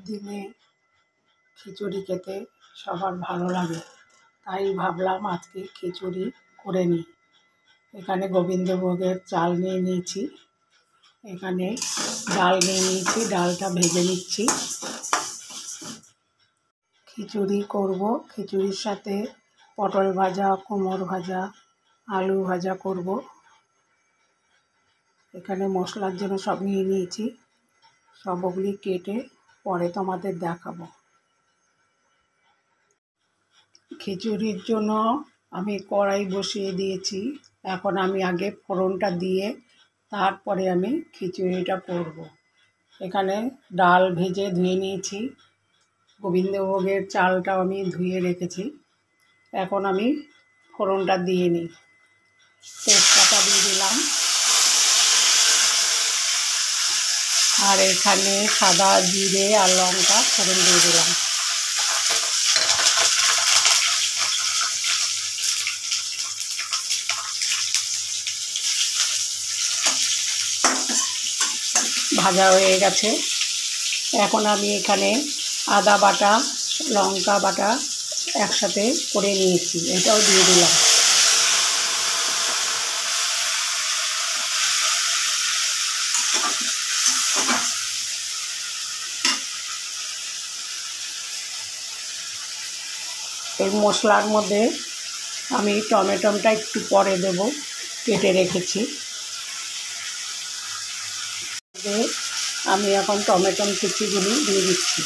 দিনে খিচুড়ি খেতে সবার ভালো লাগে, তাই ভাবলাম আজকে খিচুড়ি করে নিই। এখানে গোবিন্দভোগের চাল নিয়ে নিয়েছি, এখানে ডাল নিয়ে নিয়েছি, ডালটা ভেজে নিচ্ছি। খিচুড়ি করব, খিচুড়ির সাথে পটল ভাজা, কুমড়ো ভাজা, আলু ভাজা করব। এখানে মশলার জন্য সব নিয়ে নিয়েছি, সবগুলি কেটে পরে তোমাদের দেখাবো। খিচুড়ির জন্য আমি কড়াই বসিয়ে দিয়েছি। এখন আমি আগে ফোড়নটা দিয়ে তারপরে আমি খিচুড়িটা করব। এখানে ডাল ভেজে ধুয়ে নিয়েছি, গোবিন্দভোগের চালটাও আমি ধুয়ে রেখেছি। এখন আমি ফোড়নটা দিয়ে নিই। তেজপাতা দিয়ে দিলাম, আর এখানে সাদা জিরে আর লঙ্কা ফোড়ন দিয়ে দিলাম। ভাজা হয়ে গেছে। এখন আমি এখানে আদা বাটা, লঙ্কা বাটা একসাথে করে নিয়েছি, এটাও দিয়ে দিলাম। এই মশলার মধ্যে আমি টমেটোটা একটু পরে দেব, কেটে রেখেছি। আমি এখন টমেটো কুচিগুলি দিয়ে দিচ্ছি।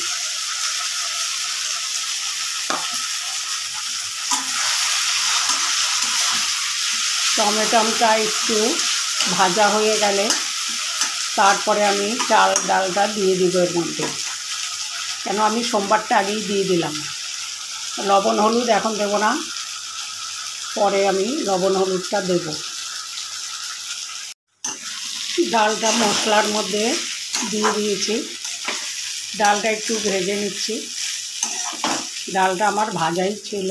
টমেটোটা একটু ভাজা হয়ে গেলে তারপরে আমি চাল ডালটা দিয়ে দিব এর মধ্যে, কেন আমি সোমবারটা আগেই দিয়ে দিলাম। লবণ হলুদ এখন দেব না, পরে আমি লবণ হলুদটা দেব। ডালটা মশলার মধ্যে দিয়ে দিয়েছি, ডালটা একটু ভেজে নিচ্ছি। ডালটা আমার ভাজাই ছিল,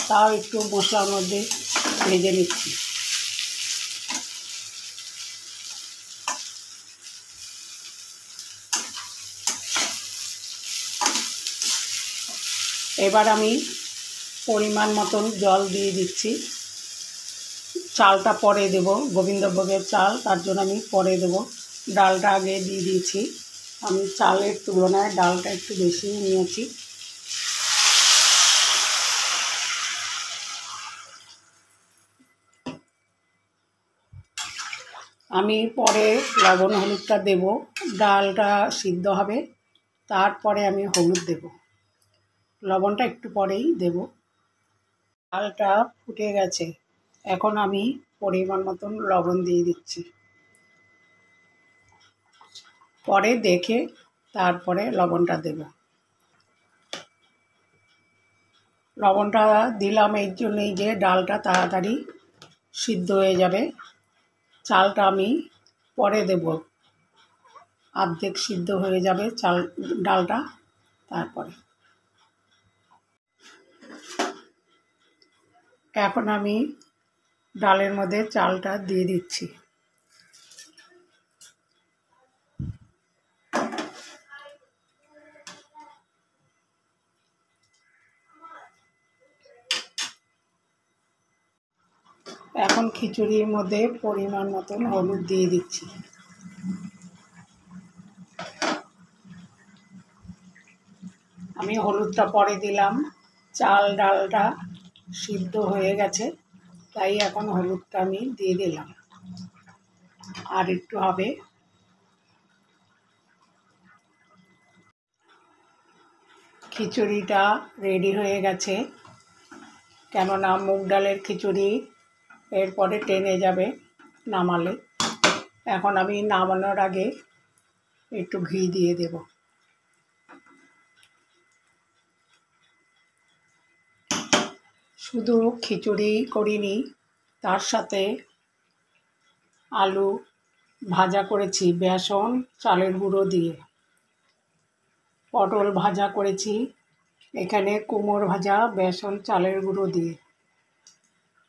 তাও একটু মশলার মধ্যে ভেজে নিচ্ছি। এবার আমি পরিমাণ মতন জল দিয়ে দিচ্ছি। চালটা পরে দেব, গোবিন্দভোগের চাল, তার জন্য আমি পরে দেব। ডালটা আগে দিয়ে দিয়েছি, আমি চালের তুলনায় ডালটা একটু বেশি নিয়েছি। আমি পরে লবণ হলুদটা দেব, ডালটা সিদ্ধ হবে, তারপরে আমি হলুদ দেব। লবণটা একটু পরেই দেব। ডালটা ফুটে গেছে, এখন আমি পরিমাণ মতন লবণ দিয়ে দিচ্ছি। পরে দেখে তারপরে লবণটা দেব। লবণটা দিলাম এই জন্যই যে ডালটা তাড়াতাড়ি সিদ্ধ হয়ে যাবে। চালটা আমি পরে দেব, অর্ধেক সিদ্ধ হয়ে যাবে ডালটা, তারপরে। এখন আমি ডালের মধ্যে চালটা দিয়ে দিচ্ছি। এখন খিচুড়ির মধ্যে পরিমাণ মতন হলুদ দিয়ে দিচ্ছি। আমি হলুদটা পরে দিলাম, চাল ডালটা সিদ্ধ হয়ে গেছে, তাই এখন হলুদটা আমি দিয়ে দিলাম। আর একটু হবে। খিচুড়িটা রেডি হয়ে গেছে, কেননা মুগ ডালের খিচুড়ি এরপরে টেনে যাবে নামালে। এখন আমি নামানোর আগে একটু ঘি দিয়ে দেব। শুধু খিচুড়ি করিনি, তার সাথে আলু ভাজা করেছি বেসন চালের গুঁড়ো দিয়ে, পটল ভাজা করেছি এখানে কুমড়ো ভাজা বেসন চালের গুঁড়ো দিয়ে।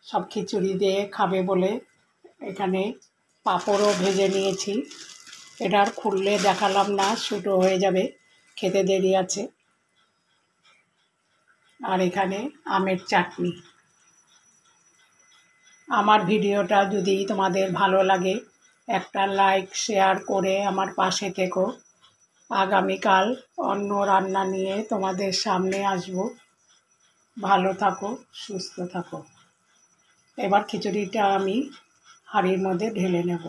সব খিচুড়ি দিয়ে খাবে বলে এখানে পাঁপড়ও ভেজে নিয়েছি। এটা আর খুললে দেখালাম না, ছোটো হয়ে যাবে, খেতে দেরি আছে। আর এখানে আমের চাটনি। আমার ভিডিওটা যদি তোমাদের ভালো লাগে একটা লাইক শেয়ার করে আমার পাশে থেকো। আগামীকাল অন্য রান্না নিয়ে তোমাদের সামনে আসব। ভালো থাকো, সুস্থ থাকো। এবার খিচুড়িটা আমি হাঁড়ির মধ্যে ঢেলে নেব।